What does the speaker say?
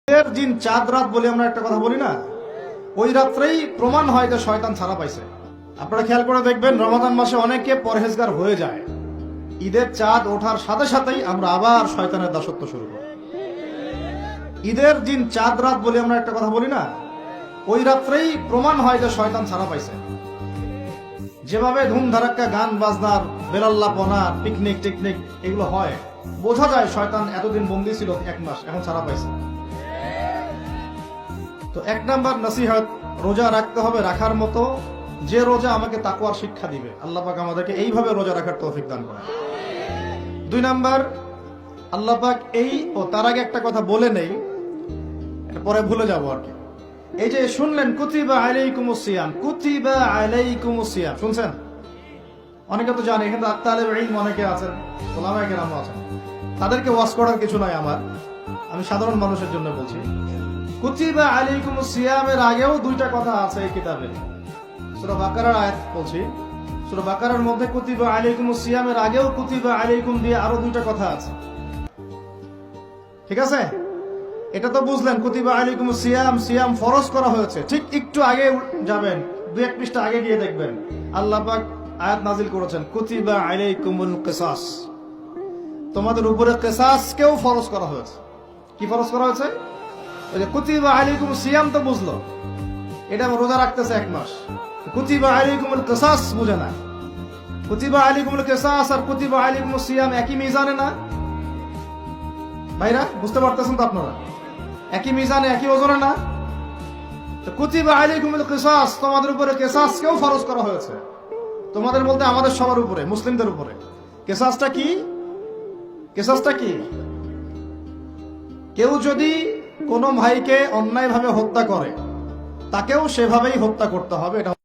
ঈদের দিন চাঁদ রাত বলে আমরা একটা কথা বলি না, ওই রাত্রেই প্রমাণ হয় যে শয়তান ছাড়া পাইছে। আপনারা খেয়াল করে দেখবেন, রমাদান মাসে অনেকে পরহেজগার হয়ে যায়, ঈদের চাঁদ ওঠার সাথে সাথেই আমরা আবার শয়তানের দাসত্ব শুরু করি। ঈদের দিন চাঁদ রাত বলে আমরা একটা কথা বলি না, ওই রাত্রেই প্রমাণ হয় যে শয়তান ছাড়া পাইছে। যেভাবে ধুমধারাক্কা গান বাজনার, বেলাল্লাপনা, পিকনিক টিকনিক এগুলো হয়, বোঝা যায় শয়তান এতদিন বন্দী ছিল, এক মাস এখন ছাড়া পাইছে। তো এক নাম্বার নসিহত, রোজা রাখতে হবে রাখার মতো, যে রোজা আমাকে তাকওয়ার শিক্ষা দিবে। আল্লাহ পাক আমাদেরকে এইভাবে রোজা রাখার তৌফিক দান করেন। দুই নাম্বার, আল্লাহ পাক তার আগে একটা কথা বলে নেই, পরে ভুলে যাবো আর কি। এই যে শুনলেন কুতিবা আলাইকুমুস সিয়াম, কুতিবা আলাইকুমুস সিয়াম শুনছেন? অনেকে তো জানে, কিন্তু তালেব ইলম অনেকে আছেন, ওলামায়ে কেরামও আছেন, তাদেরকে ওয়াজ করার কিছু নাই আমার, আমি সাধারণ মানুষের জন্য বলছি। কুতিবা আলাইকুমুস সিয়ামের আগেও দুইটা কথা আছে এই কিতাবে। সূরা বাকারার আয়াত বলছি, সূরা বাকারার মধ্যে কুতিবা আলাইকুমুস সিয়ামের আগেও কুতিবা আলাইকুম দিয়ে আরো দুইটা কথা আছে, ঠিক আছে? এটা তো বুঝলেন, কুতিবা আলাইকুমুস সিয়াম, সিয়াম ফরজ করা হয়েছে। ঠিক একটু আগে যাবেন, দুই এক পৃষ্ঠা আগে গিয়ে দেখবেন আল্লাহ পাক আয়াত নাজিল করেছেন, কুতিবা আলাইকুমুল কিসাস, তোমাদের উপরে কিসাসকেও ফরজ করা হয়েছে। কি ফরজ করা হয়েছে? ওই যে কুতিবা আলাইকুমুস সিয়াম তো বুঝলো, এটা রোজা রাখতেছে এক মাস। কুতিবা আলাইকুমুল কিসাস বুঝে না। কুতিবা আলাইকুমুল কিসাস আর কুতিবা আলাইকুমুস সিয়াম একই মিজানে না ভাইরা? বুঝতে পারতেছেন তো আপনারা? একই মিজানে, একই ওজনে না? তো কুতিবা আলাইকুমুল কিসাস, তোমাদের উপরে কিসাসকেও ফরজ করা হয়েছে। তোমাদের বলতে আমাদের সবার উপরে, মুসলিমদের উপরে। কিসাসটা কি? কিসাসটা কি? কেউ যদি কোনো ভাইকে অন্যায়ভাবে হত্যা করে, তাকেও সেভাবেই হত্যা করতে হবে, এটা